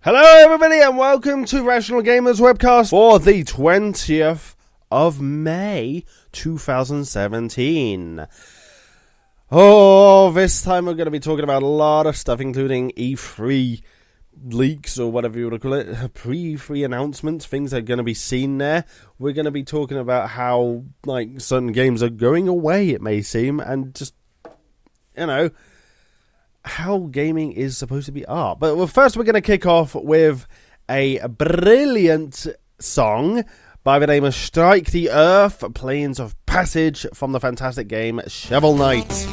Hello everybody and welcome to Rational Gamers Webcast for the 20th of May 2017. Oh, this time we're going to be talking about a lot of stuff including E3 leaks or whatever you want to call it, pre-E3 announcements, things that are going to be seen there. We're going to be talking about how certain games are going away, it may seem, and just, how gaming is supposed to be art. But first we're going to kick off with a brilliant song by the name of Strike the Earth, Planes of Passage from the fantastic game Shovel Knight.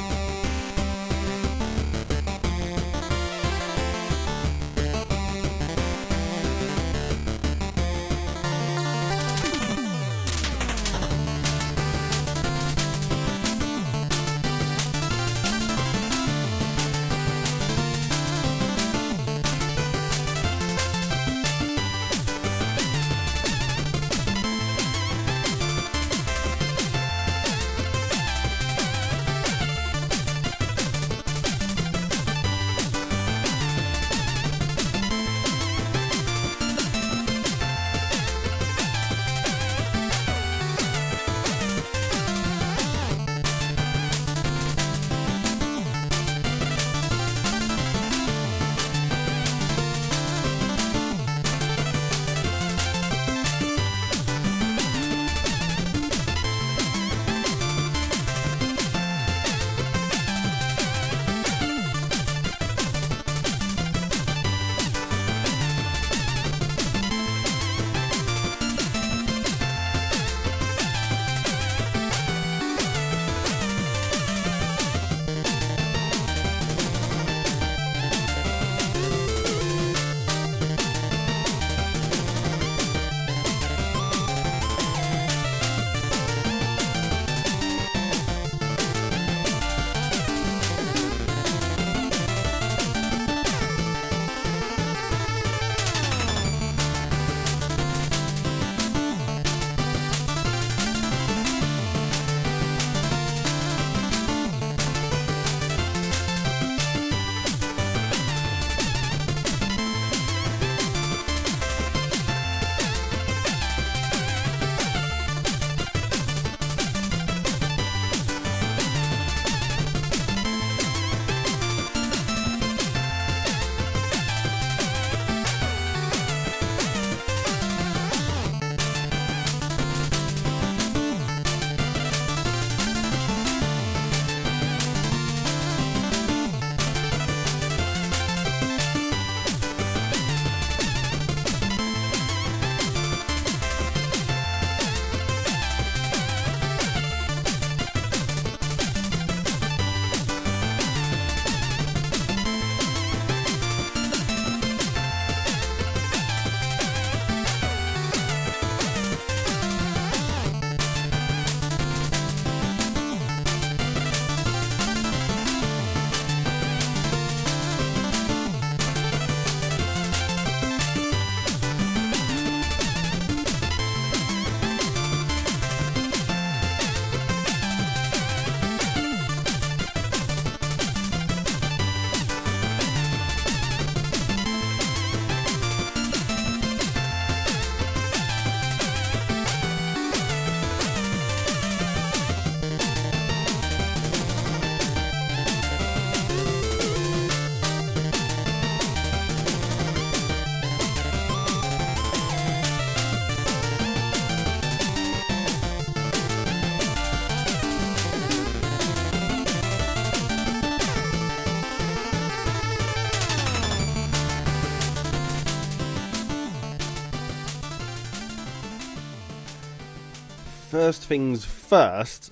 First things first,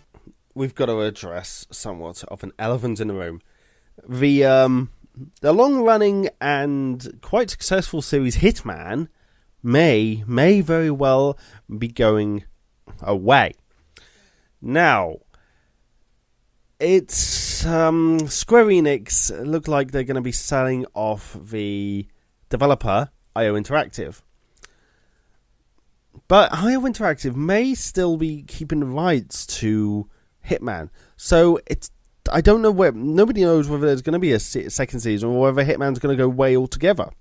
we've got to address somewhat of an elephant in the room. The long-running and quite successful series Hitman may very well be going away. Now, it's Square Enix look like they're going to be selling off the developer IO Interactive. But IO Interactive may still be keeping the rights to Hitman. So I don't know where. Nobody knows whether there's going to be a second season or whether Hitman's going to go away altogether.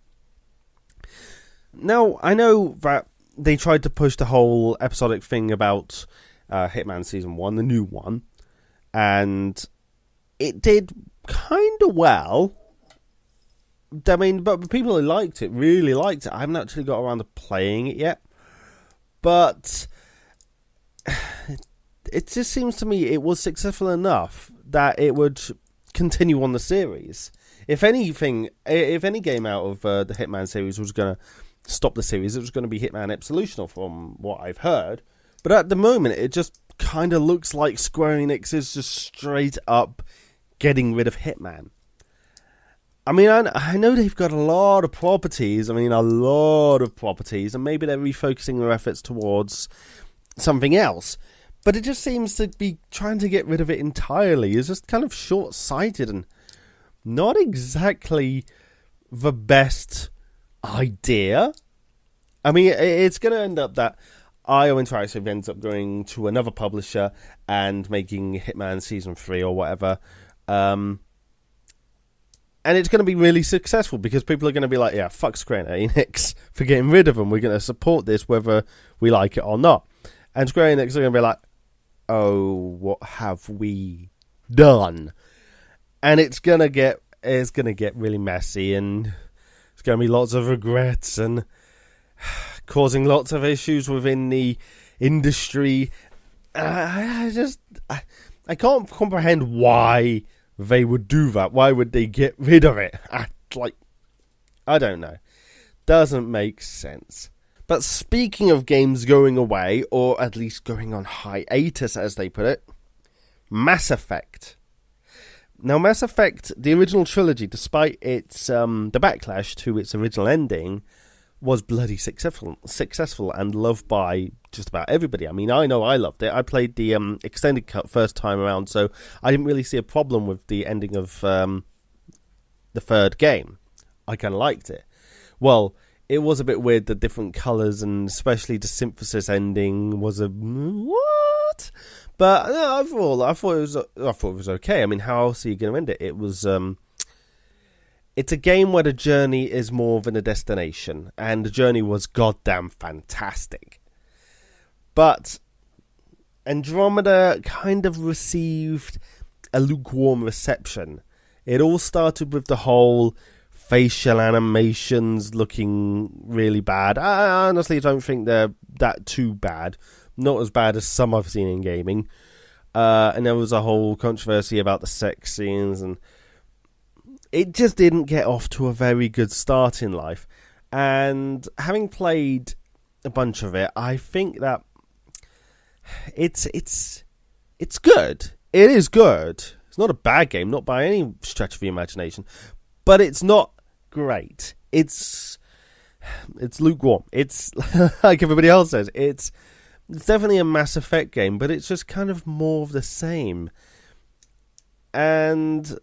Now, I know that they tried to push the whole episodic thing about Hitman Season 1, the new one, and it did kind of well. I mean, but people who liked it really liked it. I haven't actually got around to playing it yet, but it just seems to me it was successful enough that it would continue on the series. If anything, if any game out of the Hitman series was going to stop the series, it was going to be Hitman Absolution, from what I've heard. But at the moment, it just kind of looks like Square Enix is just straight up getting rid of Hitman. I mean, I know they've got a lot of properties. And maybe they're refocusing their efforts towards something else. But it just seems to be trying to get rid of it entirely. It's just kind of short-sighted and not exactly the best idea. I mean, it's going to end up that IO Interactive ends up going to another publisher and making Hitman Season 3 or whatever. And it's going to be really successful because people are going to be like, yeah, fuck Square Enix for getting rid of them. We're going to support this whether we like it or not. And Square Enix are going to be like, oh, what have we done? And it's going to get really messy, and it's going to be lots of regrets and causing lots of issues within the industry. I can't comprehend why they would do that. Why would they get rid of it? I don't know. Doesn't make sense. But speaking of games going away, or at least going on hiatus, as they put it, Mass Effect. Now, Mass Effect, the original trilogy, despite its the backlash to its original ending, was bloody successful and loved by just about everybody. I mean, I know I loved it. I played the extended cut first time around, so I didn't really see a problem with the ending of the third game. I kind of liked it. Well, it was a bit weird, the different colours, and especially the synthesis ending was a what? But overall, I thought it was okay. I mean, how else are you going to end it? It was it's a game where the journey is more than a destination, and the journey was goddamn fantastic. But Andromeda kind of received a lukewarm reception. It all started with the whole facial animations looking really bad. I honestly don't think they're that too bad. Not as bad as some I've seen in gaming. And there was a whole controversy about the sex scenes, and it just didn't get off to a very good start in life. And having played a bunch of it, I think that it's good. It is good. It's not a bad game, not by any stretch of the imagination, but it's not great. It's lukewarm. It's like everybody else says. It's definitely a Mass Effect game, but it's just kind of more of the same. And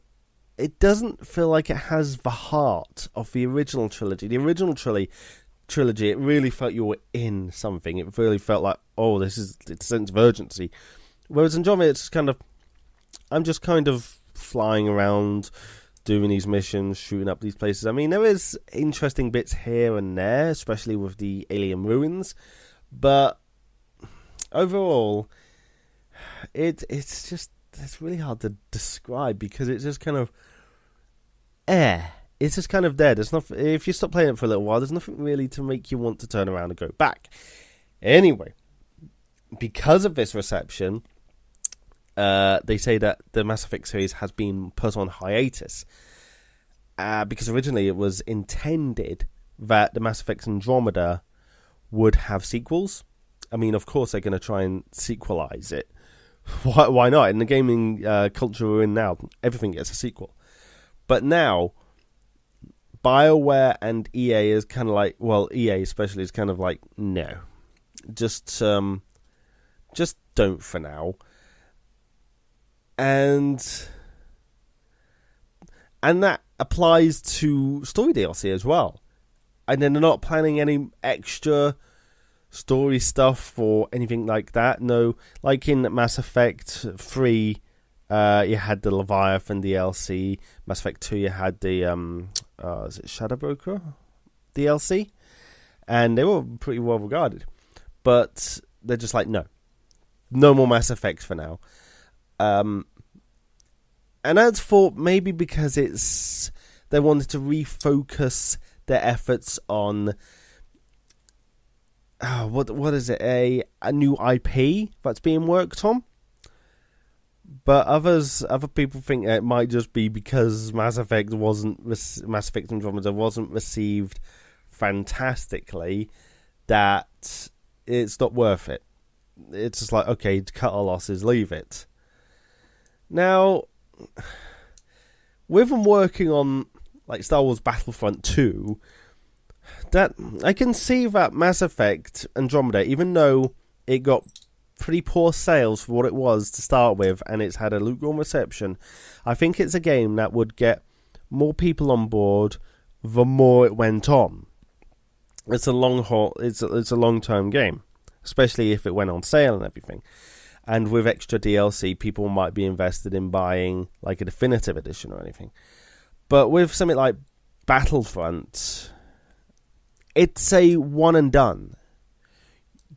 it doesn't feel like it has the heart of the original trilogy. The original trilogy, it really felt you were in something. It really felt like, oh, it's a sense of urgency. Whereas in Andromeda, it's kind of, I'm just kind of flying around, doing these missions, shooting up these places. I mean, there is interesting bits here and there, especially with the alien ruins, but overall, it's really hard to describe because it's just kind of it's just kind of there. There's nothing. If you stop playing it for a little while, there's nothing really to make you want to turn around and go back. Anyway, because of this reception, they say that the Mass Effect series has been put on hiatus because originally it was intended that the Mass Effect Andromeda would have sequels. I mean, of course, they're going to try and sequelize it. Why not? In the gaming culture we're in now, everything gets a sequel. But now, BioWare and EA is kind of like, well, EA especially is kind of like, no, just don't for now. And that applies to story DLC as well. And then they're not planning any extra story stuff or anything like that. No, like in Mass Effect 3, you had the Leviathan DLC. Mass Effect 2, you had the is it Shadow Broker DLC? and they were pretty well regarded. But they're just like, no more Mass Effect for now. And I'd thought maybe because they wanted to refocus their efforts on what is it, a new IP that's being worked on. But other people think it might just be because Mass Effect Andromeda wasn't received fantastically, that it's not worth it. It's just like, okay, cut our losses, leave it. Now, with them working on like Star Wars Battlefront 2, that I can see that Mass Effect Andromeda, even though it got pretty poor sales for what it was to start with, and it's had a lukewarm reception, I think it's a game that would get more people on board the more it went on. It's a long-term game, especially if it went on sale and everything. And with extra DLC, people might be invested in buying like a definitive edition or anything. But with something like Battlefront, it's a one and done.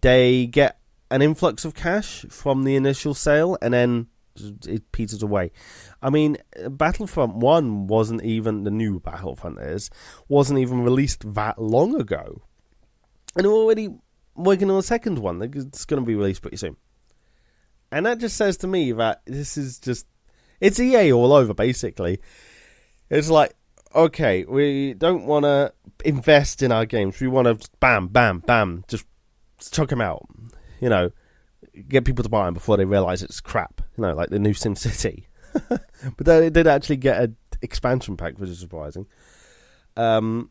They get an influx of cash from the initial sale, and then it peters away. I mean, Battlefront 1 wasn't even, the new Battlefront wasn't even released that long ago. And they're already working on a second one. It's going to be released pretty soon. And that just says to me that this is just, it's EA all over, basically. It's like, okay, we don't want to invest in our games. We want to bam, bam, bam, just chuck them out. You know, get people to buy them before they realise it's crap. You know, like the new SimCity. But they did actually get an expansion pack, which is surprising. And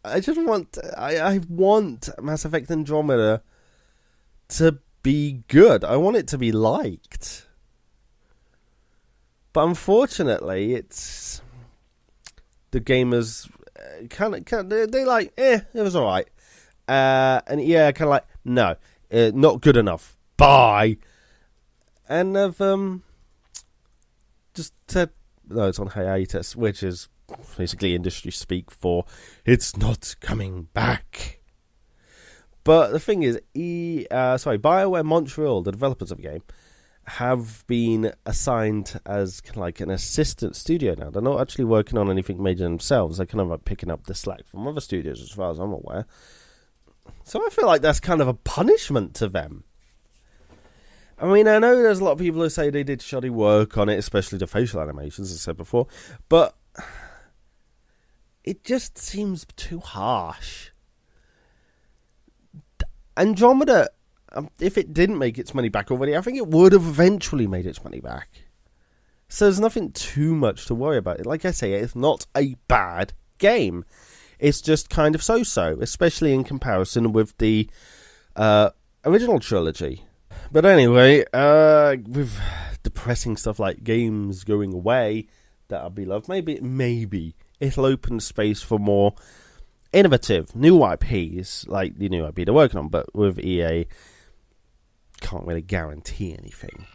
I just want, I want Mass Effect Andromeda to be good. I want it to be liked. But unfortunately, it's the gamers they like, it was alright. And yeah, kind of like, no, not good enough. Bye. And I've just said, no, it's on hiatus, which is basically industry speak for it's not coming back. But the thing is, BioWare Montreal, the developers of the game, have been assigned as kind of like an assistant studio now. They're not actually working on anything major themselves. They're kind of like picking up the slack from other studios, as far as I'm aware. So I feel like that's kind of a punishment to them. I mean, I know there's a lot of people who say they did shoddy work on it, especially the facial animations, as I said before, but it just seems too harsh. Andromeda, if it didn't make its money back already, I think it would have eventually made its money back. So there's nothing too much to worry about. Like I say, it's not a bad game. It's just kind of so-so, especially in comparison with the original trilogy. But anyway, with depressing stuff like games going away that are beloved, maybe it'll open space for more innovative, new IPs, like the new IP they're working on. But with EA, can't really guarantee anything.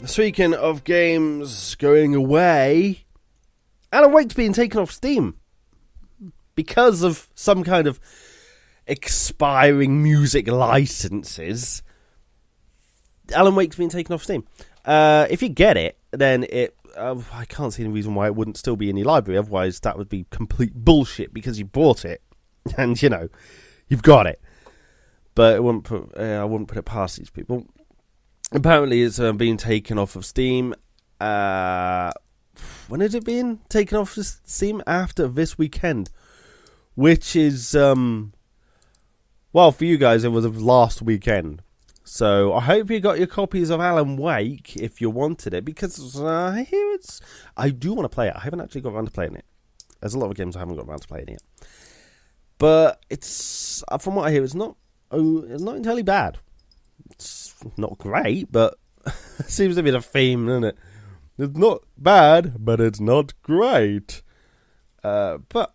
Speaking of games going away, Alan Wake's being taken off Steam because of some kind of expiring music licenses. Alan Wake's being taken off Steam. If you get it, then I can't see any reason why it wouldn't still be in your library. Otherwise, that would be complete bullshit because you bought it and you've got it. But I wouldn't put it past these people. Apparently, it's being taken off of Steam. When is it being taken off of Steam? After this weekend, which is for you guys, it was last weekend. So I hope you got your copies of Alan Wake if you wanted it, because I hear I do want to play it. I haven't actually got around to playing it. There's a lot of games I haven't got around to playing yet, but it's from what I hear, it's not entirely bad. It's not great, but it seems to be the theme, doesn't it? It's not bad, but it's not great. But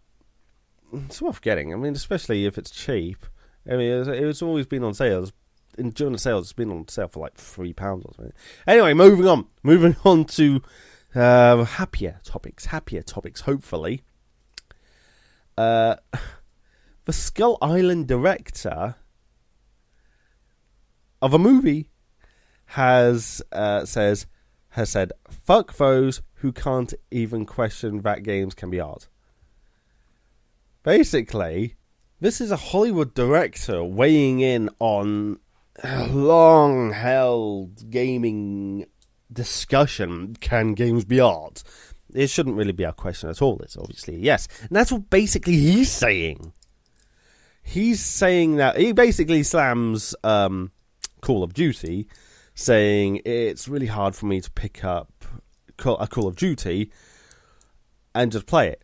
it's worth getting. I mean, especially if it's cheap. I mean, it's always been on sale. During the sales, it's been on sale for like £3 or something. Anyway, moving on to happier topics, hopefully. The Skull Island director of a movie has said, fuck those who can't even question that games can be art. Basically, this is a Hollywood director weighing in on a long-held gaming discussion. Can games be art? It shouldn't really be a question at all. It's obviously yes. And that's what basically he's saying. He's saying that he basically slams Call of Duty, saying it's really hard for me to pick up a Call of Duty and just play it.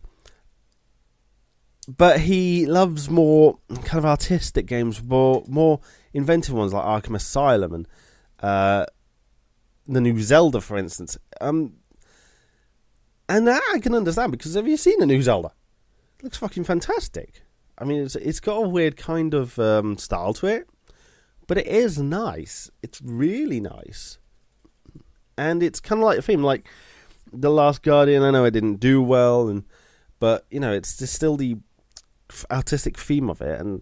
But he loves more kind of artistic games, more inventive ones like Arkham Asylum and the new Zelda, for instance. And that I can understand, because have you seen the new Zelda? It looks fucking fantastic. I mean, it's got a weird kind of style to it, but it is nice. It's really nice. And it's kind of like a theme, like The Last Guardian. I know it didn't do well, but it's still the artistic theme of it. And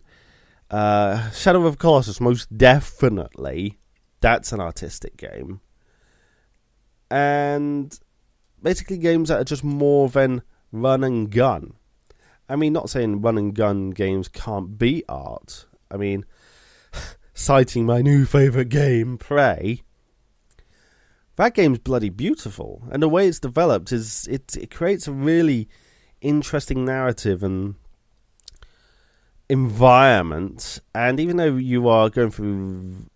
Shadow of the Colossus, most definitely, that's an artistic game. And basically games that are just more than run and gun. I mean, not saying run and gun games can't be art. I mean, citing my new favourite game, Prey, that game's bloody beautiful. And the way it's developed is it creates a really interesting narrative and environment. And even though you are going through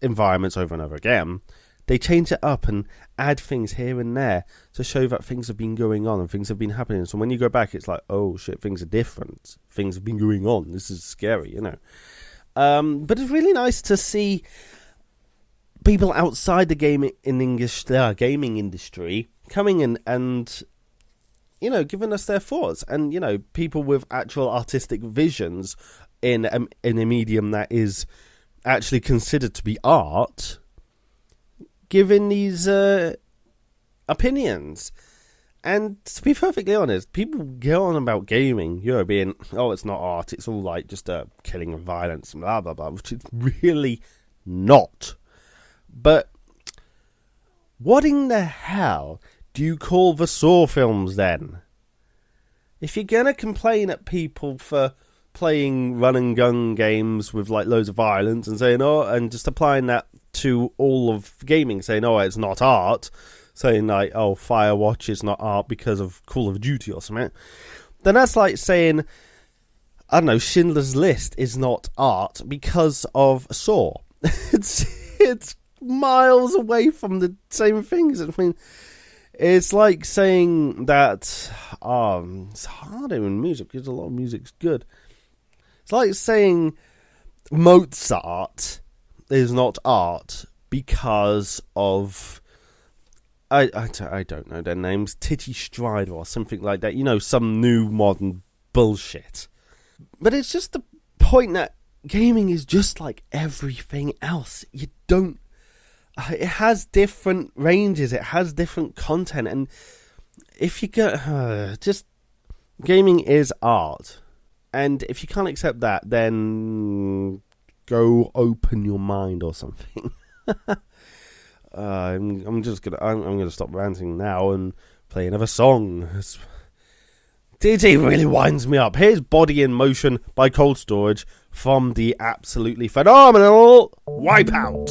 environments over and over again, they change it up and add things here and there to show that things have been going on and things have been happening. So when you go back, it's like, oh shit, things are different. Things have been going on. This is scary, But it's really nice to see people outside the gaming industry coming in and giving us their thoughts, and people with actual artistic visions in a medium that is actually considered to be art, giving these opinions. And to be perfectly honest, people go on about gaming, being, oh, it's not art, it's all like just killing and violence and blah, blah, blah, which it's really not. But what in the hell do you call the Saw films then? If you're going to complain at people for playing run and gun games with like loads of violence and saying, and just applying that to all of gaming, saying, it's not art, saying like, Firewatch is not art because of Call of Duty or something, then that's like saying, I don't know, Schindler's List is not art because of Saw. It's miles away from the same things. I mean, it's like saying that it's hard in music because a lot of music's good. It's like saying Mozart is not art because of I don't know their names, Titty Strider or something like that. Some new modern bullshit. But it's just the point that gaming is just like everything else. You don't it has different ranges, it has different content, and if you get just gaming is art, and if you can't accept that, then go open your mind or something. I'm gonna stop ranting now and play another song. DT really winds me up. Here's Body in Motion by Cold Storage from the absolutely phenomenal Wipeout.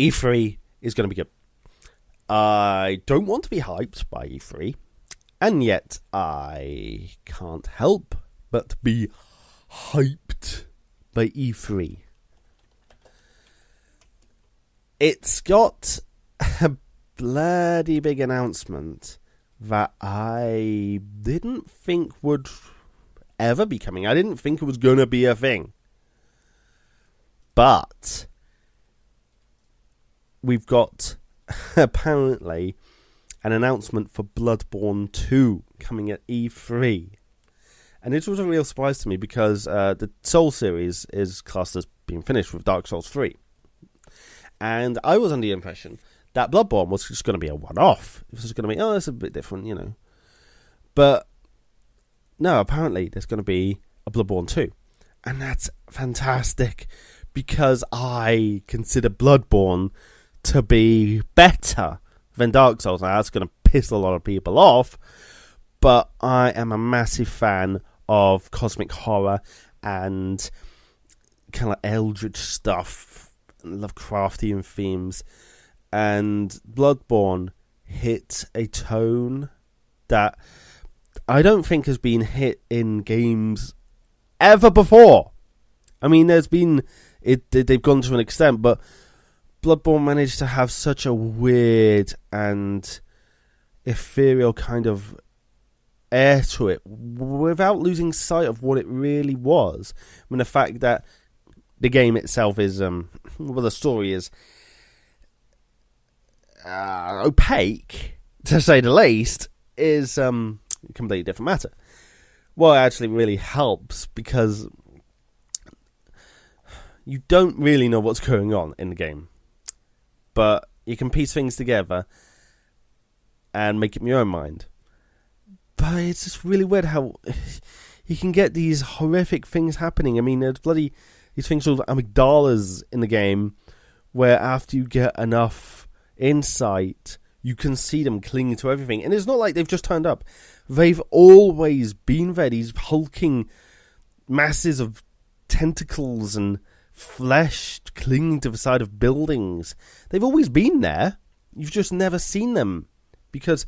E3 is going to be good. I don't want to be hyped by E3, and yet I can't help but be hyped by E3. It's got a bloody big announcement that I didn't think would ever be coming. I didn't think it was going to be a thing. But we've got apparently an announcement for Bloodborne 2 coming at E3. And it was a real surprise to me because the Soul series is classed as being finished with Dark Souls 3. And I was under the impression that Bloodborne was just going to be a one-off. It was just going to be, it's a bit different, you know. But no, apparently there's going to be a Bloodborne 2. And that's fantastic because I consider Bloodborne to be better than Dark Souls. Now, that's going to piss a lot of people off, but I am a massive fan of cosmic horror and kind of eldritch stuff, Lovecraftian themes, and Bloodborne hit a tone that I don't think has been hit in games ever before. I mean, they've gone to an extent, but Bloodborne managed to have such a weird and ethereal kind of air to it without losing sight of what it really was. I mean, the fact that the game itself is, the story is opaque, to say the least, is a completely different matter. Well, it actually really helps because you don't really know what's going on in the game. But you can piece things together and make up your own mind. But it's just really weird how you can get these horrific things happening. I mean, there's these things called amygdalas in the game where after you get enough insight, you can see them clinging to everything. And it's not like they've just turned up. They've always been there, these hulking masses of tentacles and flesh clinging to the side of buildings. They've always been there. You've just never seen them because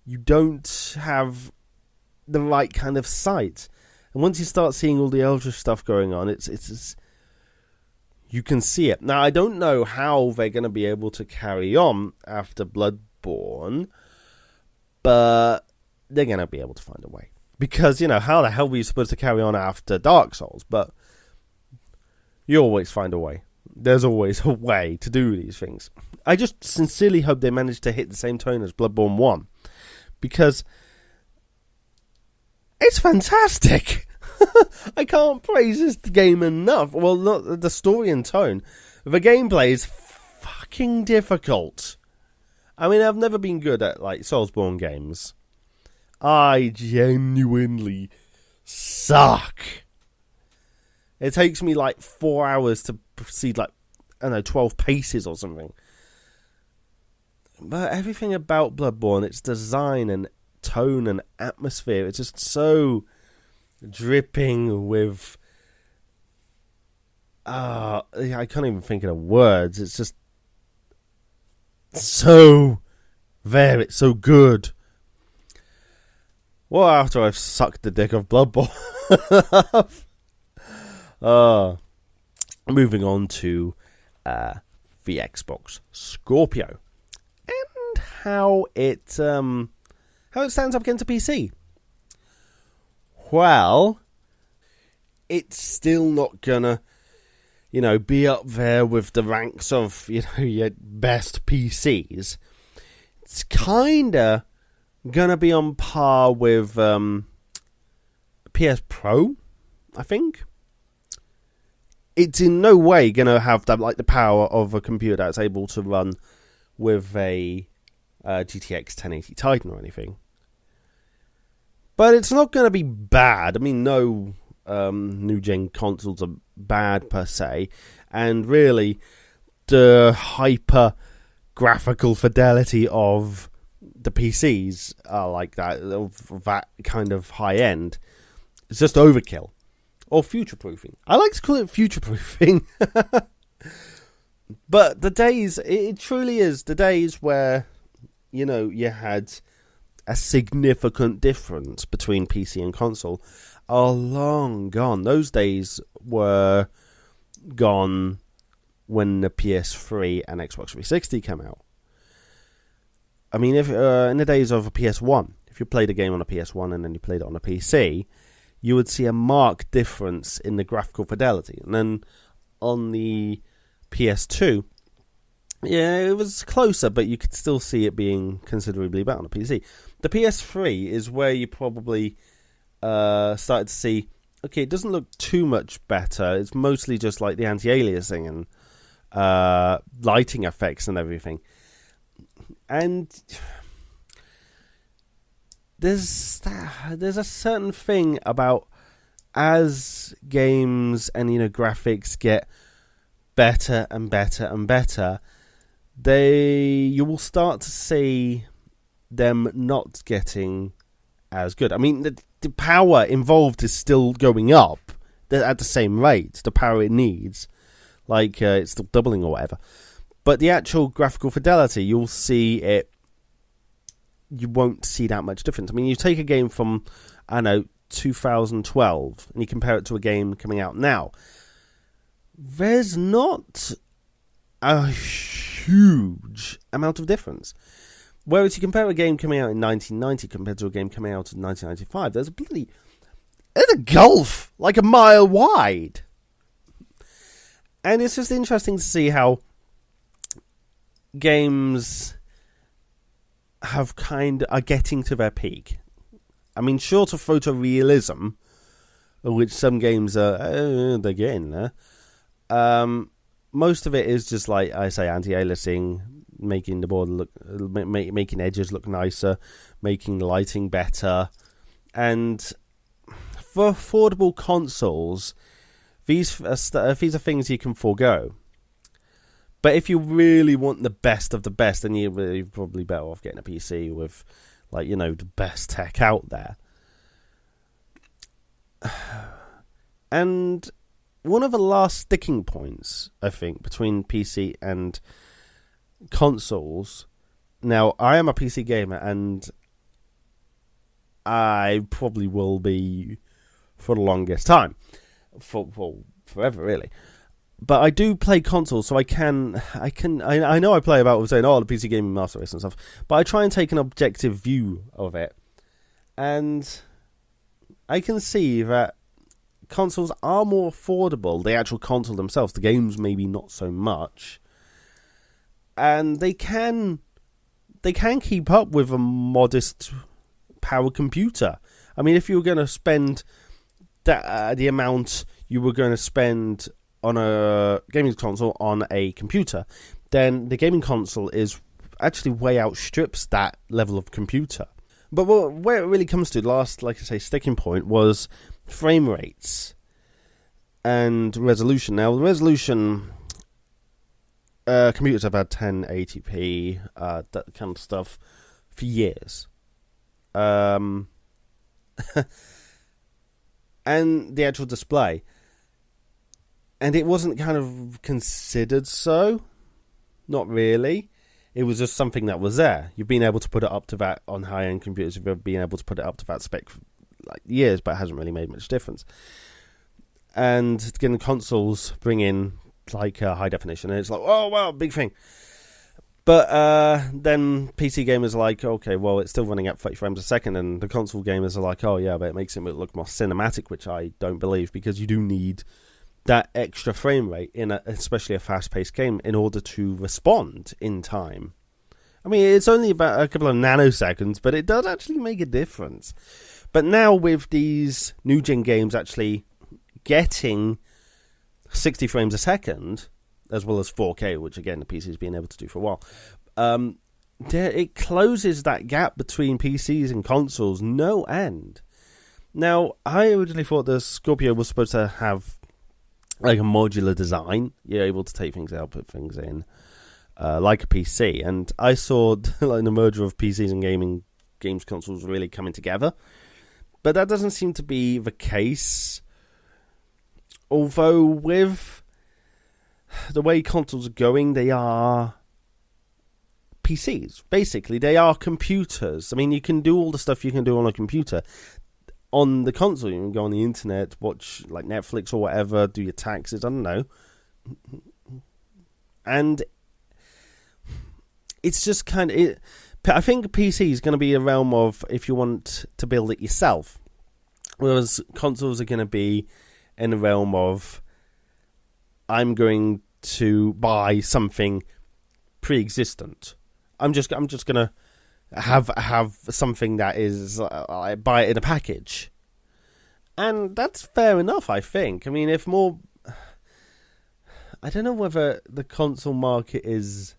you don't have the right kind of sight. And once you start seeing all the eldritch stuff going on, it's you can see it. Now, I don't know how they're going to be able to carry on after Bloodborne, but they're going to be able to find a way. Because, you know, how the hell were you supposed to carry on after Dark Souls? But you always find a way. There's always a way to do these things. I just sincerely hope they manage to hit the same tone as Bloodborne 1. Because it's fantastic. I can't praise this game enough. Well, not the story and tone. The gameplay is fucking difficult. I mean, I've never been good at, like, Soulsborne games. I genuinely suck. It takes me like 4 hours to proceed, like, I don't know, 12 paces or something. But everything about Bloodborne, its design and tone and atmosphere, it's just so dripping with... I can't even think of the words. It's just so there. It's so good. Well, after I've sucked the dick of Bloodborne... moving on to the Xbox Scorpio and how it stands up against a PC. Well, it's still not gonna, be up there with the ranks of, your best PCs. It's kinda gonna be on par with PS Pro, I think. It's in no way going to have the power of a computer that's able to run with a GTX 1080 Titan or anything. But it's not going to be bad. I mean, no new-gen consoles are bad per se. And really, the hyper-graphical fidelity of the PCs are like that, of that kind of high-end. It's just overkill. Or future-proofing. I like to call it future-proofing. But the days, it truly is, the days where, you know, you had a significant difference between PC and console are long gone. Those days were gone when the PS3 and Xbox 360 came out. I mean, if in the days of a PS1, if you played a game on a PS1 and then you played it on a PC, you would see a marked difference in the graphical fidelity. And then on the PS2, yeah, it was closer, but you could still see it being considerably better on a PC. The PS3 is where you probably started to see, okay, it doesn't look too much better. It's mostly just like the anti-aliasing and lighting effects and everything. And there's a certain thing about, as games and, you know, graphics get better and better and better, you will start to see them not getting as good. I mean, the power involved is still going up at the same rate. The power it needs, like it's still doubling or whatever. But the actual graphical fidelity, you'll see it. You won't see that much difference. I mean, you take a game from, I don't know, 2012, and you compare it to a game coming out now. There's not a huge amount of difference. Whereas you compare a game coming out in 1990 compared to a game coming out in 1995, there's a gulf like a mile wide. And it's just interesting to see how games are getting to their peak. I mean, short of photorealism, which some games are, they're getting there. Most of it is just, like I say, anti-aliasing, making the board look, making edges look nicer, making the lighting better. And for affordable consoles, these are things you can forego. But if you really want the best of the best, then you're probably better off getting a PC with, like, you know, the best tech out there. And one of the last sticking points, I think, between PC and consoles. Now, I am a PC gamer, and I probably will be for the longest time, for forever, really. But I do play consoles, so I know I play about with saying, the PC gaming master race and stuff, but I try and take an objective view of it, and I can see that consoles are more affordable. The actual console themselves, the games maybe not so much, and they can keep up with a modest power computer. I mean, if you were going to spend the amount you were going to spend on a gaming console on a computer, then the gaming console is actually way outstrips that level of computer. But where it really comes to, last, like I say, sticking point was frame rates and resolution. Now, the resolution, computers have had 1080p, that kind of stuff, for years. And the actual display. And it wasn't kind of considered so. Not really. It was just something that was there. You've been able to put it up to that on high-end computers. You've been able to put it up to that spec for like years, but it hasn't really made much difference. And again, the consoles bring in like high definition, and it's like, oh wow, big thing. But then PC gamers are like, okay, well, it's still running at 30 frames a second, and the console gamers are like, oh yeah, but it makes it look more cinematic, which I don't believe, because you do need that extra frame rate in especially a fast-paced game in order to respond in time. I mean, it's only about a couple of nanoseconds, but it does actually make a difference. But now with these new-gen games actually getting 60 frames a second, as well as 4K, which again the PC's been able to do for a while, it closes that gap between PCs and consoles no end. Now, I originally thought the Scorpio was supposed to have like a modular design. You're able to take things out, put things in, like a PC. And I saw like the merger of PCs and games consoles really coming together. But that doesn't seem to be the case. Although with the way consoles are going, they are PCs. Basically, they are computers. I mean, you can do all the stuff you can do on a computer. On the console, you can go on the internet, watch like Netflix or whatever, do your taxes, I don't know. And it's just kind of... I think PC is going to be a realm of if you want to build it yourself. Whereas consoles are going to be in the realm of I'm going to buy something pre-existent. I'm just going to have something that is I buy it in a package, and that's fair enough. I think. I mean, if more, I don't know whether the console market is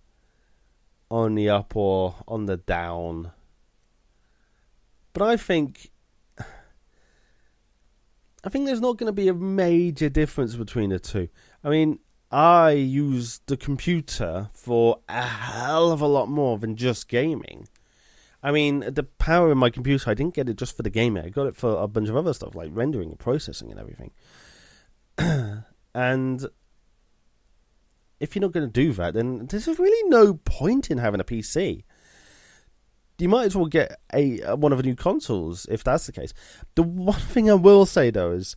on the up or on the down, but I think there's not going to be a major difference between the two. I mean, I use the computer for a hell of a lot more than just gaming. I mean, the power in my computer, I didn't get it just for the gaming. I got it for a bunch of other stuff, like rendering and processing and everything. And if you're not going to do that, then there's really no point in having a PC. You might as well get one of the new consoles, if that's the case. The one thing I will say, though, is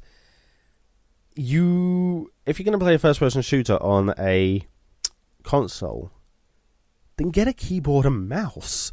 if you're going to play a first-person shooter on a console, then get a keyboard and mouse.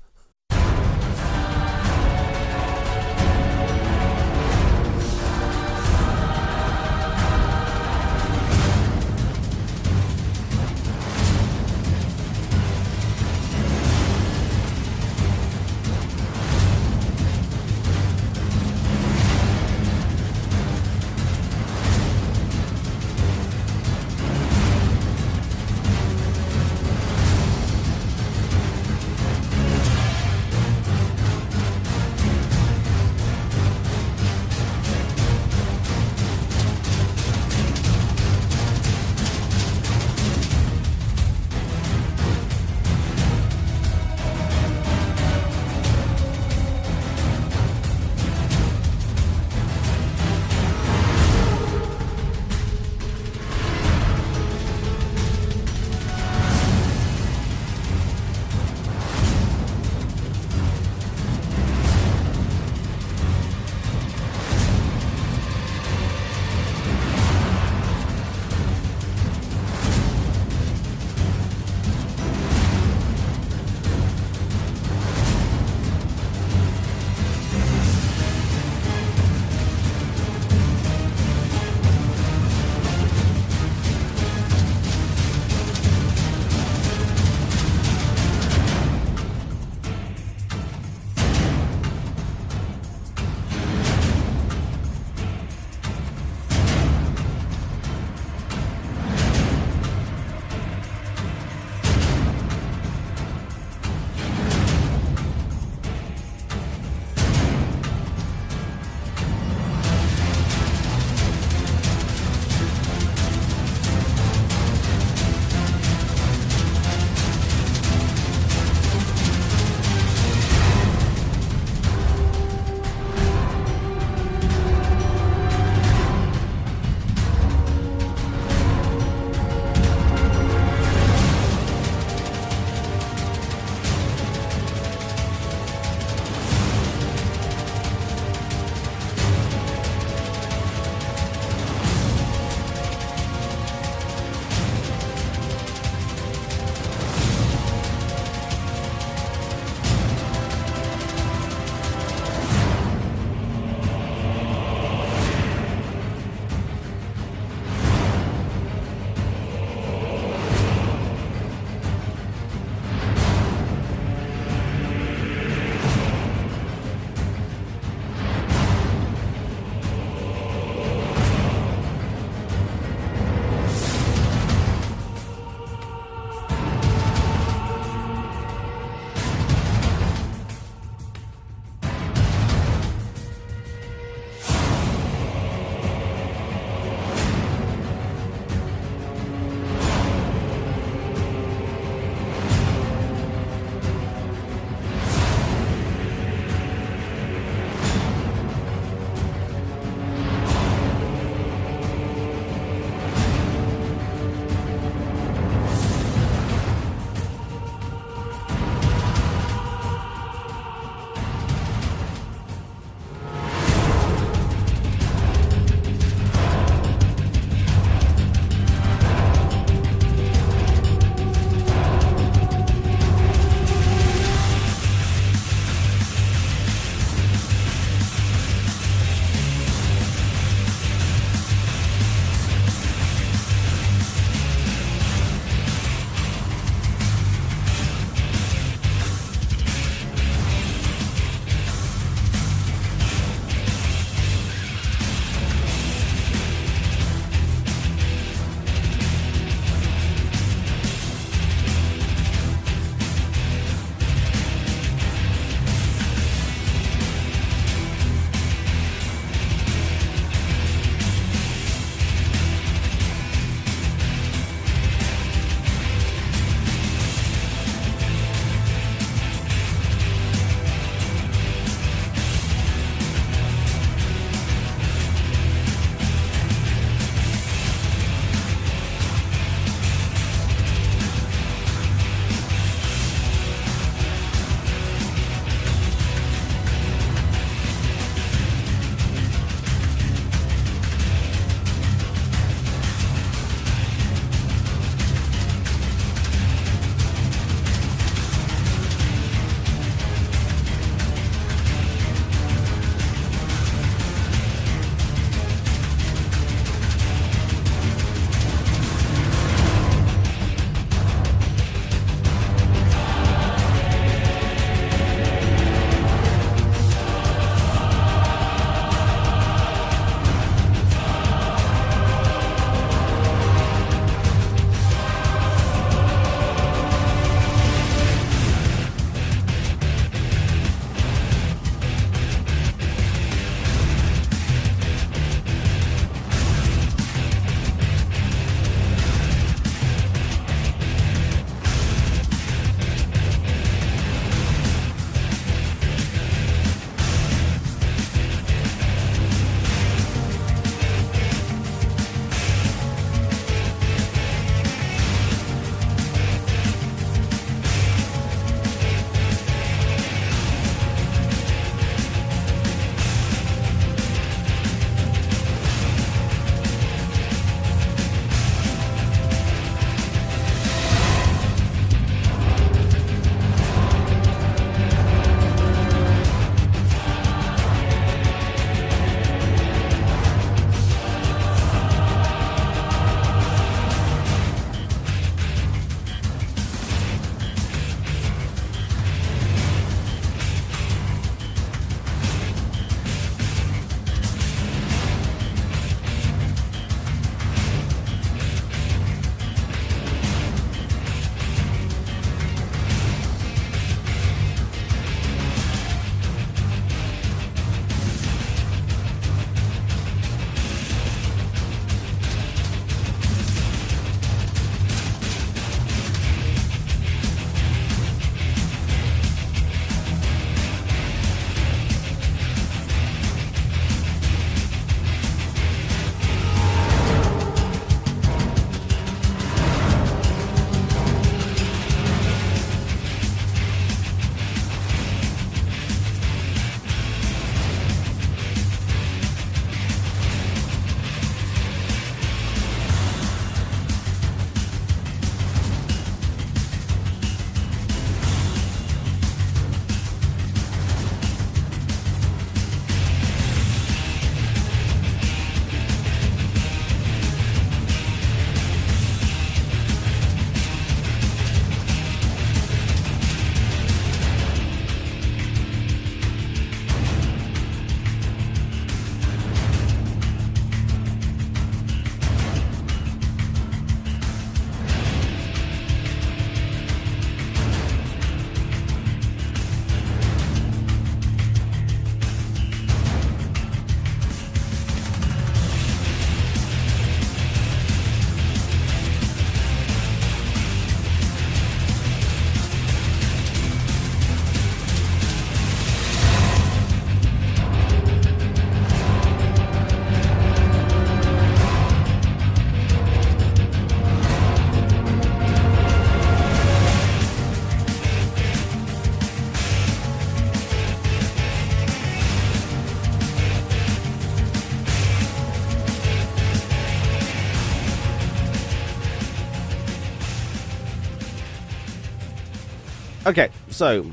Okay, so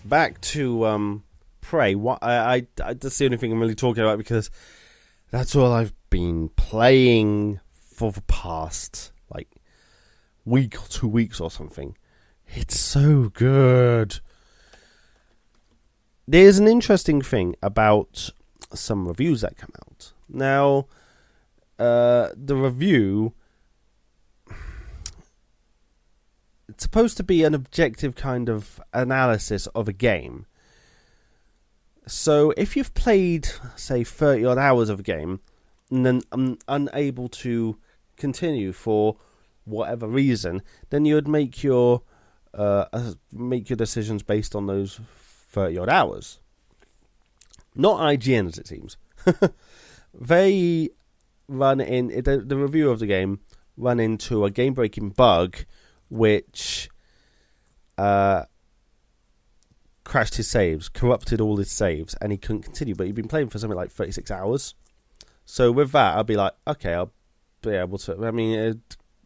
back to Prey. That's the only thing I'm really talking about because that's all I've been playing for the past week or 2 weeks or something. It's so good. There's an interesting thing about some reviews that come out. Now, the review, it's supposed to be an objective kind of analysis of a game. So if you've played, say, 30 odd hours of a game, and then unable to continue for whatever reason, then you would make your decisions based on those 30 odd hours. Not IGN, as it seems. They run in the review of the game run into a game-breaking bug, which crashed his saves, corrupted all his saves, and he couldn't continue. But he'd been playing for something like 36 hours. So with that, I'd be like, okay, I'll be able to. I mean,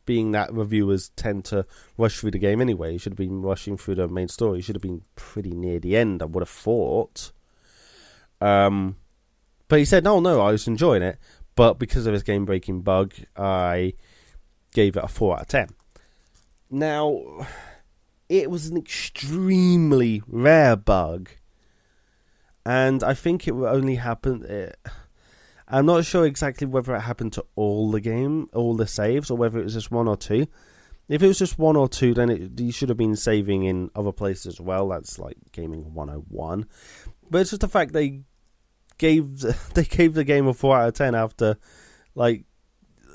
being that reviewers tend to rush through the game anyway, you should have been rushing through the main story. You should have been pretty near the end, I would have thought. But he said, no, I was enjoying it. But because of his game-breaking bug, I gave it a 4 out of 10. Now, it was an extremely rare bug. And I think it will only happen... I'm not sure exactly whether it happened to all the saves, or whether it was just 1 or 2. If it was just 1 or 2, then you should have been saving in other places as well. That's like Gaming 101. But it's just the fact they gave the game a 4 out of 10 after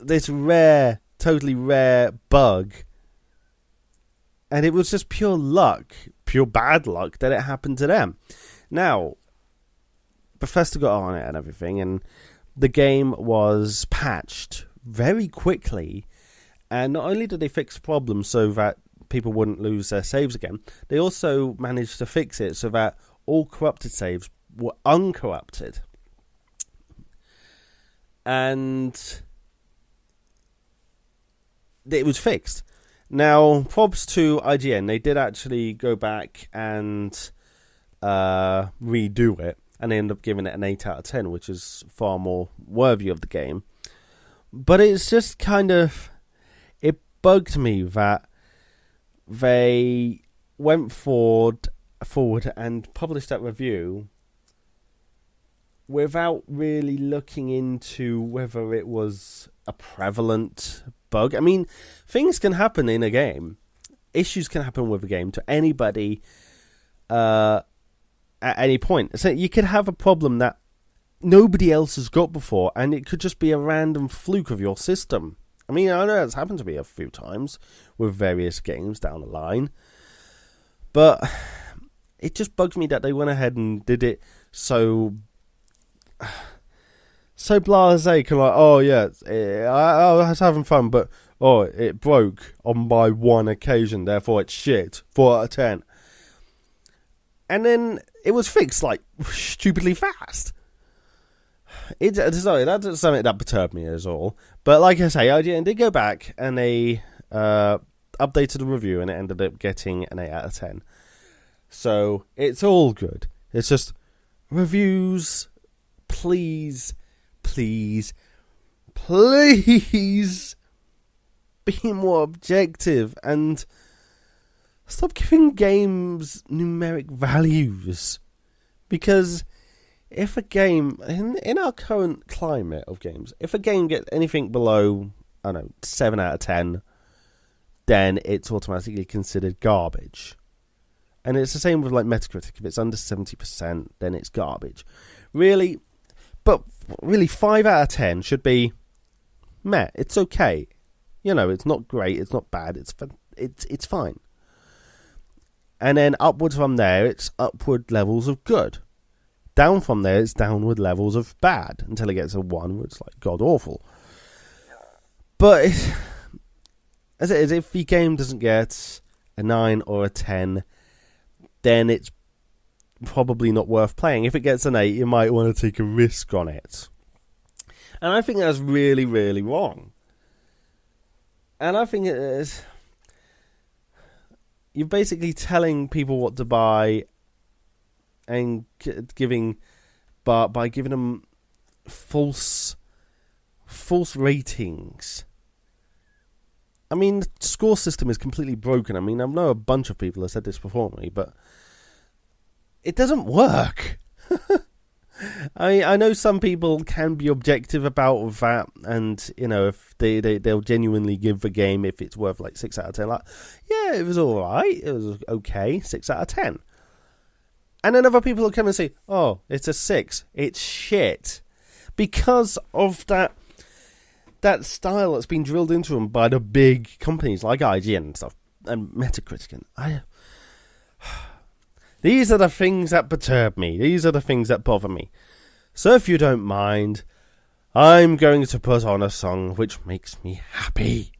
this rare, totally rare bug. And it was just pure luck, pure bad luck that it happened to them. Now, Bethesda got on it and everything, and the game was patched very quickly. And not only did they fix the problem so that people wouldn't lose their saves again, they also managed to fix it so that all corrupted saves were uncorrupted. And it was fixed. Now, props to IGN. They did actually go back and redo it. And they ended up giving it an 8 out of 10, which is far more worthy of the game. But it's just kind of... It bugged me that they went forward and published that review without really looking into whether it was a prevalent bug. I mean, things can happen in a game. Issues can happen with a game to anybody at any point. So you could have a problem that nobody else has got before, and it could just be a random fluke of your system. I mean, I know it's happened to me a few times with various games down the line, but it just bugs me that they went ahead and did it so blasé, oh yeah, I was having fun, but it broke on my one occasion, therefore it's shit, 4 out of 10. And then it was fixed stupidly fast. Sorry, that's something that perturbed me as all. But like I say, IGN did go back and they updated the review, and it ended up getting an 8 out of 10. So it's all good. It's just reviews, please be more objective and stop giving games numeric values. Because if a game, in our current climate of games, if a game gets anything below, 7 out of 10, then it's automatically considered garbage. And it's the same with Metacritic. If it's under 70%, then it's garbage. Really, 5 out of 10 should be meh. It's okay. It's not great. It's not bad. It's fine. And then upwards from there, it's upward levels of good. Down from there, it's downward levels of bad until it gets a 1, where it's god awful. But as it is, if the game doesn't get a 9 or a 10, then it's probably not worth playing. If it gets an 8, you might want to take a risk on it. And I think that's really, really wrong. And I think it is... you're basically telling people what to buy and giving them false ratings. I mean, the score system is completely broken. I mean, I know a bunch of people have said this before me, but it doesn't work. I know some people can be objective about that, and if they'll genuinely give the game if it's worth like 6 out of 10. Like, yeah, it was all right, it was okay, 6 out of 10. And then other people will come and say, oh, it's a 6, it's shit, because of that style that's been drilled into them by the big companies like IGN and stuff, and Metacritic. And these are the things that perturb me. These are the things that bother me. So if you don't mind, I'm going to put on a song which makes me happy.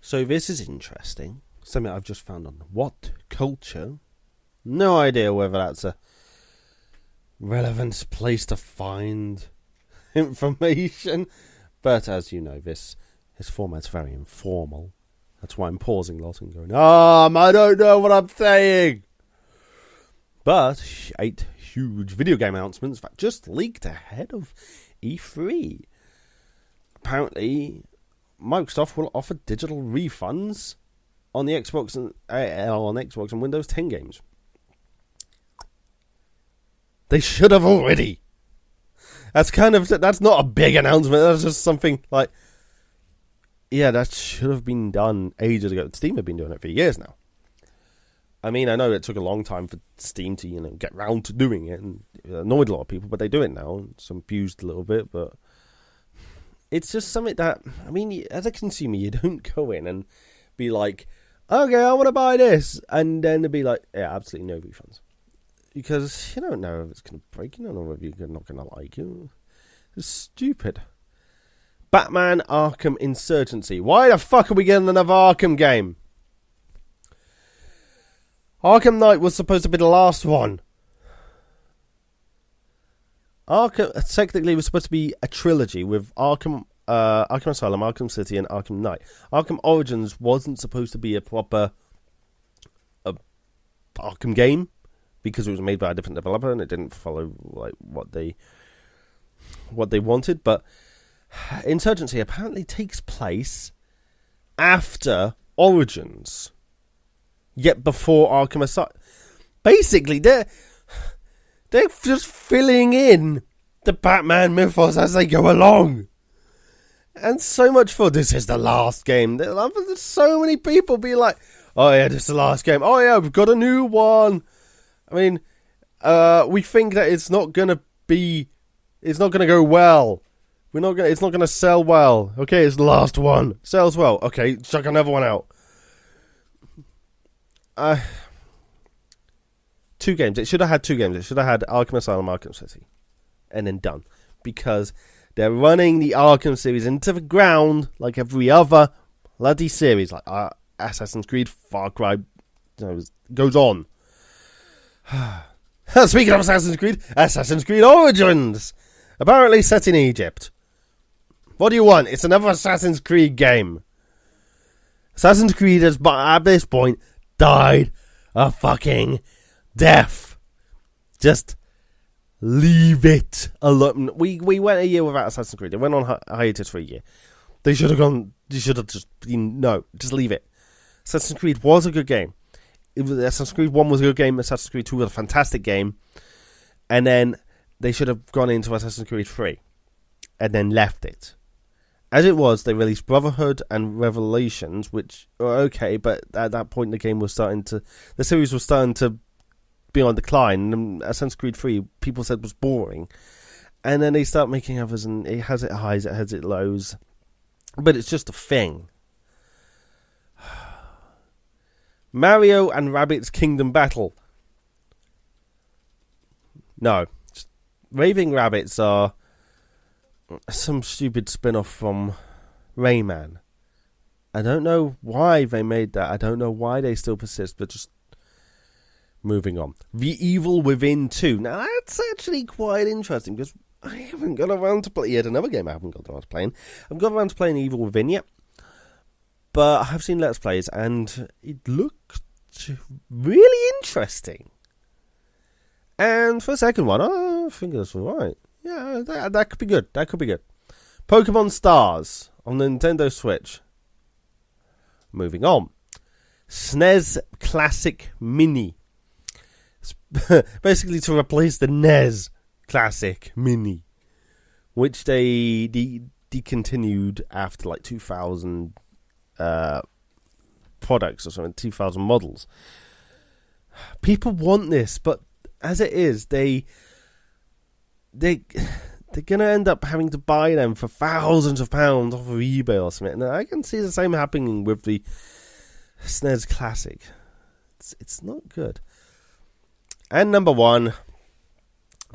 So this is interesting. Something I've just found on What Culture. No idea whether that's a relevant place to find information. But as you know, this format's very informal. That's why I'm pausing a lot and going, I don't know what I'm saying. But 8 huge video game announcements that just leaked ahead of E3. Apparently, Microsoft will offer digital refunds on the Xbox and Windows 10 games. They should have already. That's not a big announcement. That's just something like, yeah, that should have been done ages ago. Steam have been doing it for years now. I mean, I know it took a long time for Steam to get round to doing it, and it annoyed a lot of people, but they do it now. It's abused a little bit, but it's just something that, I mean, as a consumer, you don't go in and be like, okay, I want to buy this, and then be like, yeah, absolutely no refunds. Because you don't know if it's going to break, you don't know if you're not going to like it. It's stupid. Batman Arkham Insurgency. Why the fuck are we getting another Arkham game? Arkham Knight was supposed to be the last one. Arkham technically was supposed to be a trilogy with Arkham Asylum, Arkham City, and Arkham Knight. Arkham Origins wasn't supposed to be a proper Arkham game because it was made by a different developer and it didn't follow like what they wanted. But Insurgency apparently takes place after Origins, yet before Arkham Asylum. Basically, they're just filling in the Batman mythos as they go along. And so much for this is the last game. There's so many people be like, oh yeah, this is the last game. Oh yeah, we've got a new one. I mean, we think that it's not going to go well. It's not going to sell well. Okay, it's the last one. Sells well. Okay, chuck another one out. 2 games. It should have had 2 games. It should have had Arkham Asylum, Arkham City. And then done. Because they're running the Arkham series into the ground like every other bloody series. Like Assassin's Creed, Far Cry, goes on. Speaking of Assassin's Creed Origins! Apparently set in Egypt. What do you want? It's another Assassin's Creed game. Assassin's Creed has, at this point, died a fucking death. Just leave it alone. We went a year without Assassin's Creed. It went on hiatus for a year. They should have just been, no, just leave it. Assassin's Creed was a good game. Assassin's Creed 1 was a good game. Assassin's Creed 2 was a fantastic game. And then they should have gone into Assassin's Creed 3 and then left it. As it was, they released Brotherhood and Revelations, which were okay, but at that point the series was starting to be on decline. And Assassin's Creed 3, people said was boring. And then they start making others, and it has its highs, it has its lows. But it's just a thing. Mario and Rabbids Kingdom Battle. No. Raving Rabbits are some stupid spin-off from Rayman. I don't know why they made that. I don't know why they still persist, but just moving on. The Evil Within 2. Now, that's actually quite interesting, because I haven't got around to play yet. Another game I haven't got around to playing. I've got around to playing Evil Within yet. But I have seen Let's Plays, and it looked really interesting. And for the second one, I think that's alright. Yeah, that could be good. That could be good. Pokemon Stars on the Nintendo Switch. Moving on. SNES Classic Mini. It's basically to replace the NES Classic Mini, which they decontinued after like 2000 products or something, 2000 models. People want this, but as it is, they're gonna end up having to buy them for thousands of pounds off of eBay or something. And I can see the same happening with the SNES Classic. It's not good. And number one,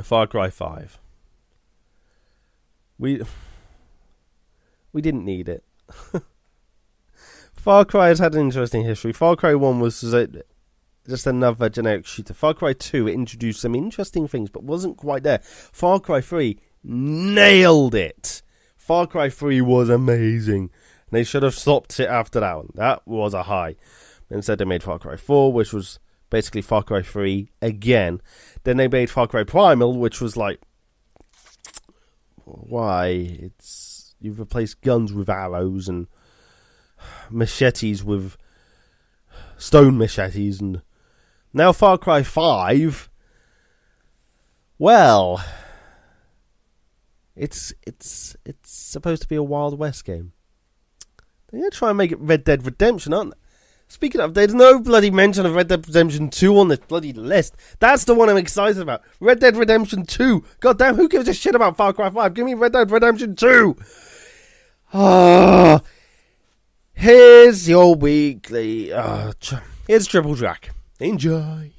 Far Cry 5. We didn't need it. Far Cry has had an interesting history. Far Cry 1 was just another generic shooter. Far Cry 2 introduced some interesting things, but wasn't quite there. Far Cry 3 nailed it. Far Cry 3 was amazing. They should have stopped it after that one. That was a high. Instead, they made Far Cry 4, which was basically Far Cry 3 again. Then they made Far Cry Primal, which was like, why? You've replaced guns with arrows and machetes with stone machetes, and now Far Cry 5. Well, it's supposed to be a Wild West game. They're going to try and make it Red Dead Redemption, aren't they? Speaking of, there's no bloody mention of Red Dead Redemption 2 on this bloody list. That's the one I'm excited about. Red Dead Redemption 2. God damn, who gives a shit about Far Cry 5? Give me Red Dead Redemption 2. Here's your weekly. Here's Triple Track. Enjoy.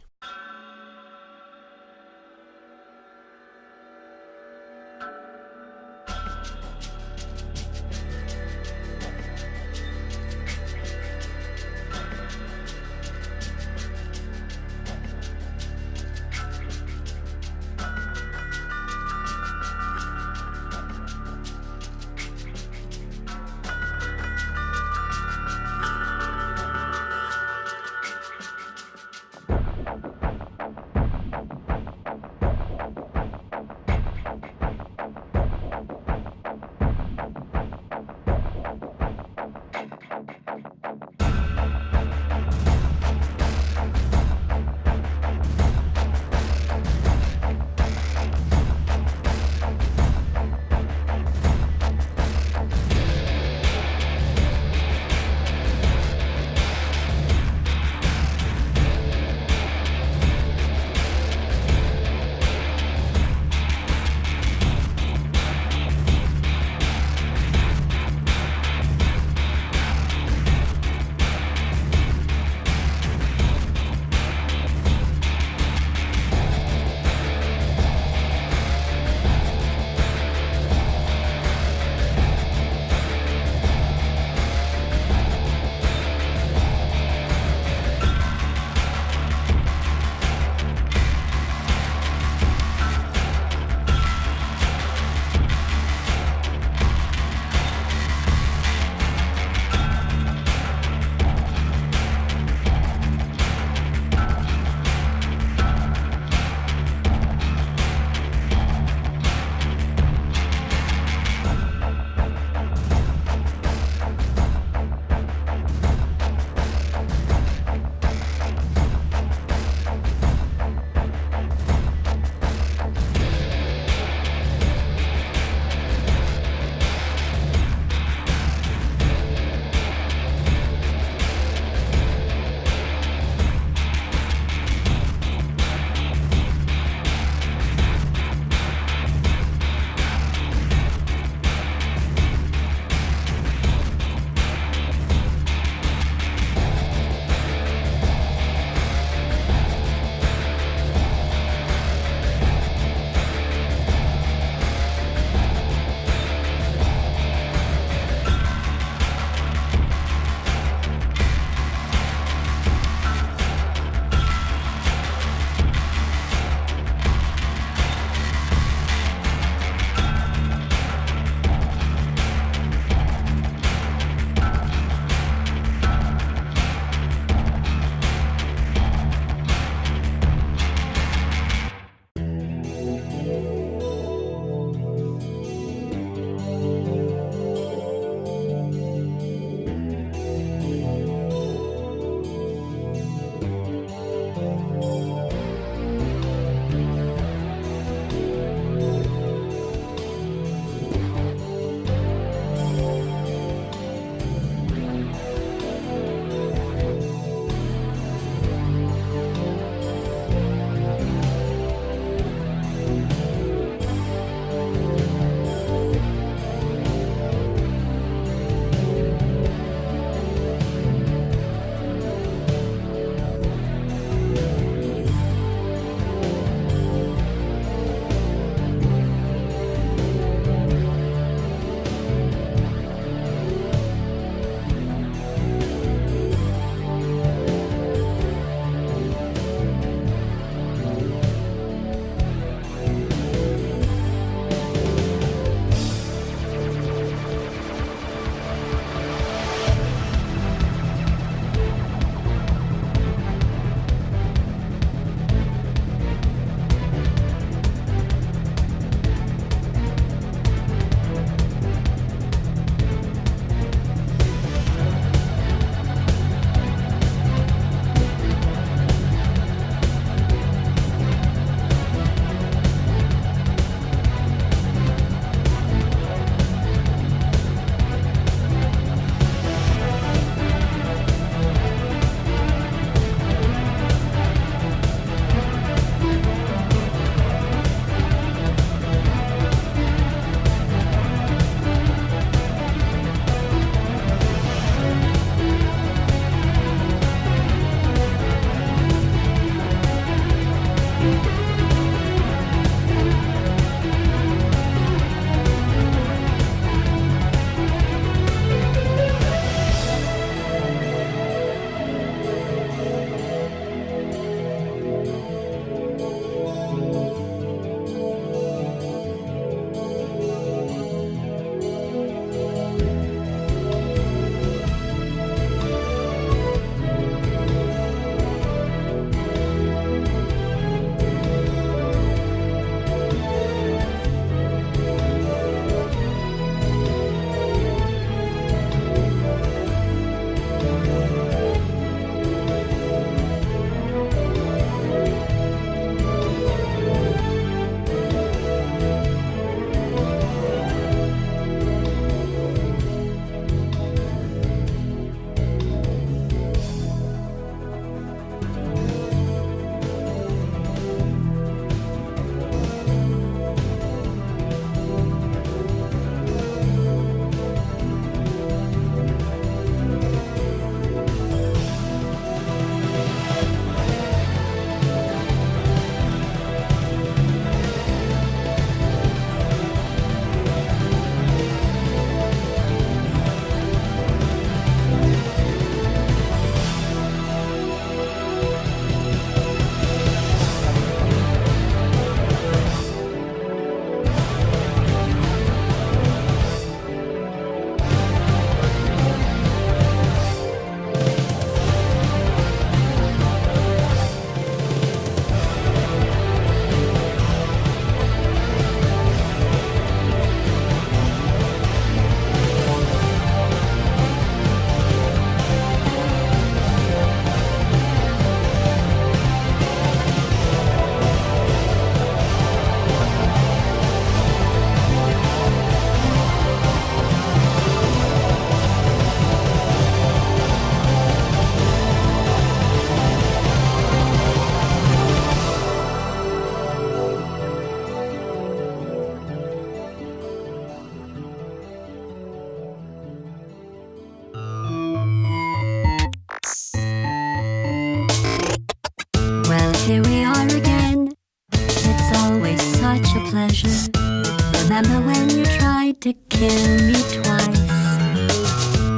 to kill me twice.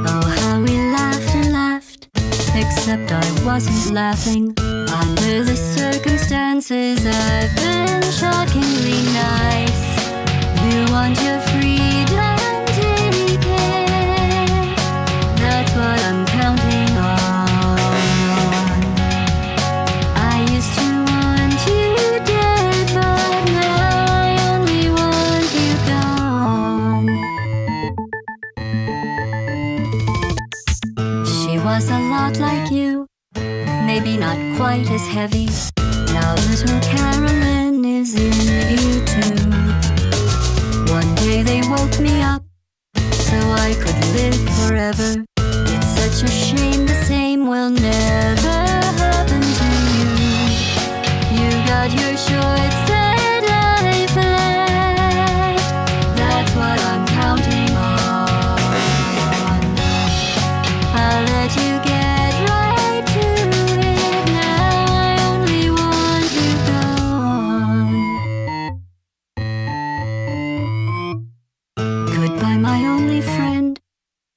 Oh, how we laughed and laughed, except I wasn't laughing. Under the circumstances, I've been shockingly nice. You want your freedom, take it. That's what I'm counting on. I used to want you dead, but now I only want you gone. She was a lot like you, maybe not quite as heavy. Now little Carolyn is in YouTube. One day they woke me up so I could live forever. It's such a shame the same will never happen to you. You got your short set life left. That's what I'm counting on. I'll let you get right to it. Now I only want you gone. Goodbye, my only friend.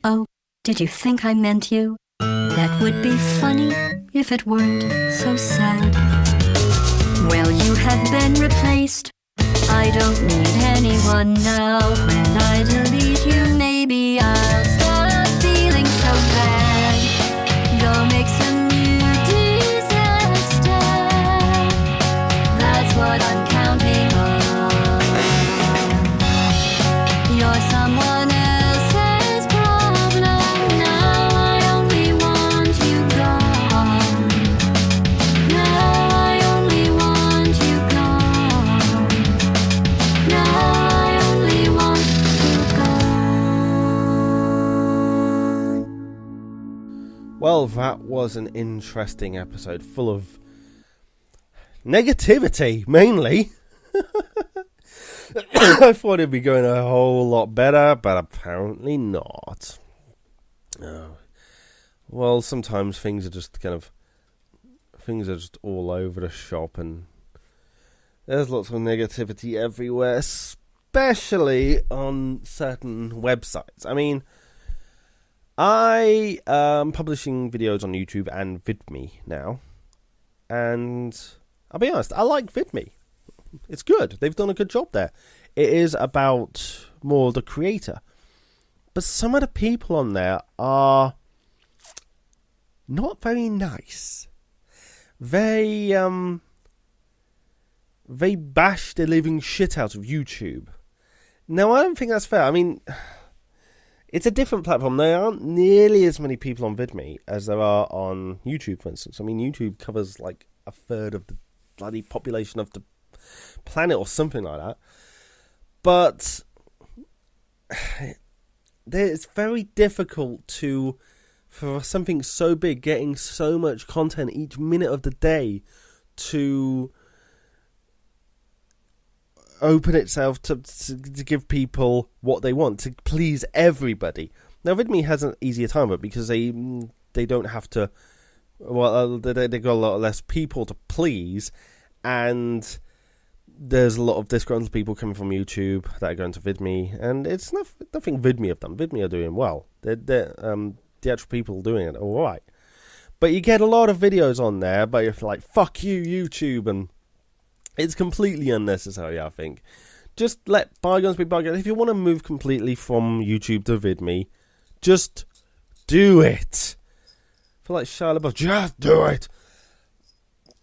Oh, did you think I meant you? That would be funny if it weren't so sad. Well, you have been replaced. I don't need anyone now. When I delete you, maybe I'll stop feeling so bad. Go make some new disaster. That's what I'm counting on. You're someone else's problem. Now I only want you gone. Now I only want you gone. Now I only want you gone. Well, that was an interesting episode full of negativity, mainly. I thought it'd be going a whole lot better, but apparently not. Oh. Well, sometimes things are just all over the shop, and there's lots of negativity everywhere, especially on certain websites. I mean, I am publishing videos on YouTube and VidMe now, and I'll be honest, I like VidMe. It's good. They've done a good job there. It is about more the creator. But some of the people on there are not very nice. They bash the living shit out of YouTube. Now, I don't think that's fair. I mean, it's a different platform. There aren't nearly as many people on VidMe as there are on YouTube, for instance. I mean, YouTube covers like a third of the bloody population of the planet or something like that. But it's very difficult for something so big, getting so much content each minute of the day, to open itself to give people what they want, to please everybody. Now, VidMe has an easier time of it because they don't have to. Well, they got a lot less people to please, and there's a lot of disgruntled people coming from YouTube that are going to VidMe, and it's nothing VidMe have done. VidMe are doing well. The actual people doing it are all right. But you get a lot of videos on there, but you're like, fuck you, YouTube, and it's completely unnecessary, I think. Just let bygones be bygones. If you want to move completely from YouTube to VidMe, just do it. I feel like Shia LaBeouf, just do it.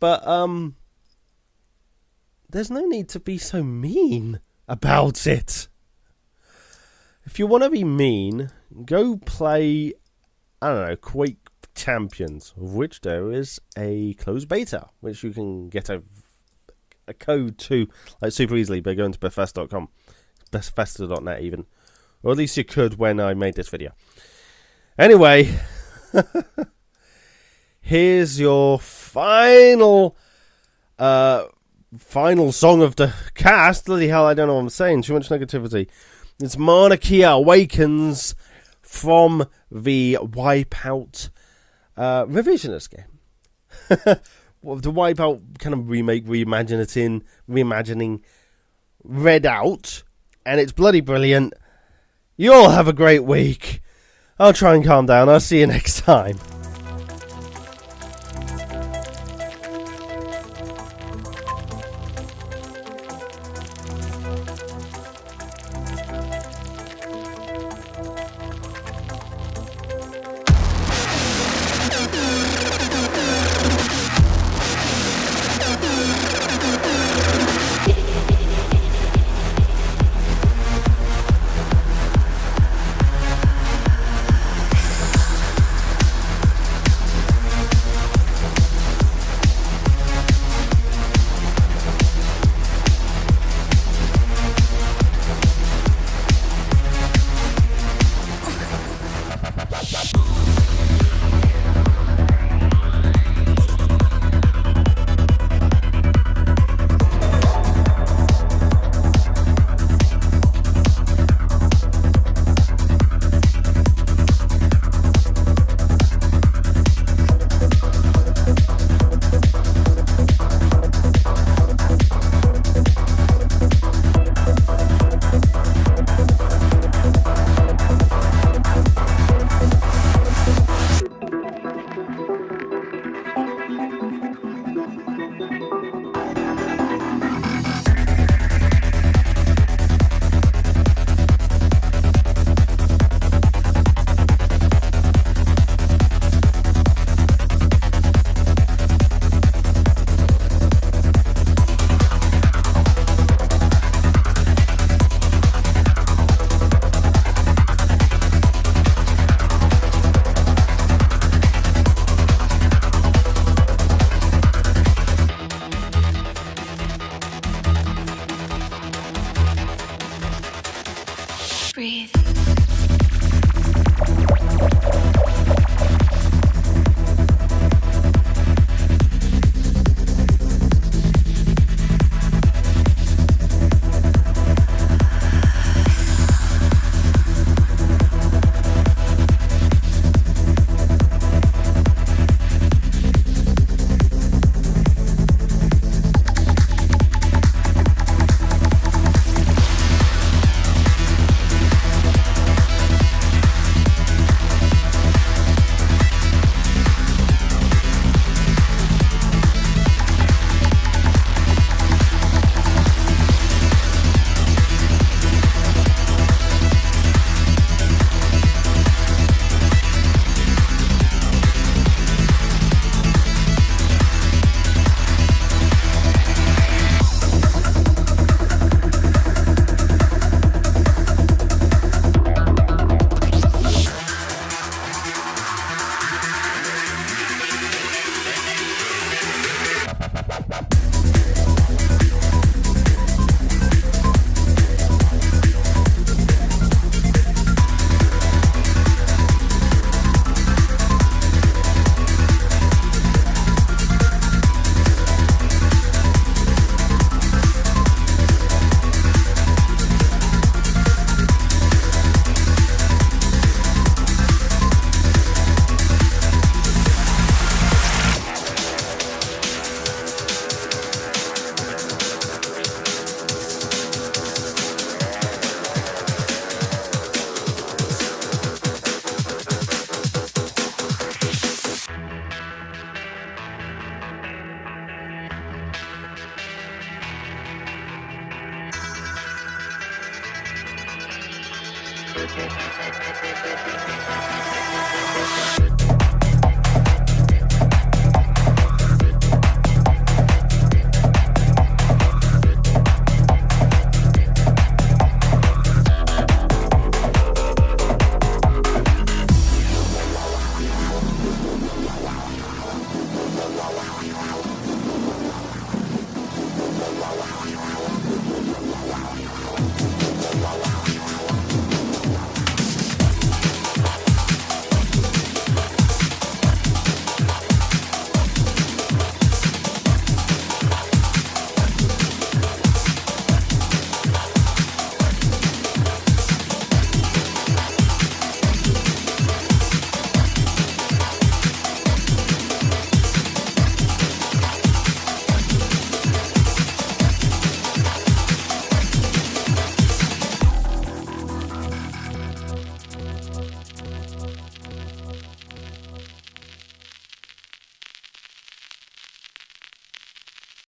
But, there's no need to be so mean about it. If you want to be mean, go play, I don't know, Quake Champions, of which there is a closed beta, which you can get a code to, like, super easily by going to Bethesda.com, Bethesda.net even, or at least you could when I made this video. Anyway, here's your final song of the cast. Bloody hell, I don't know what I'm saying. Too much negativity. It's Monarchy Awakens from the Wipeout revisionist game. The Wipeout kind of reimagining Redout, and it's bloody brilliant. You all have a great week. I'll try and calm down. I'll see you next time.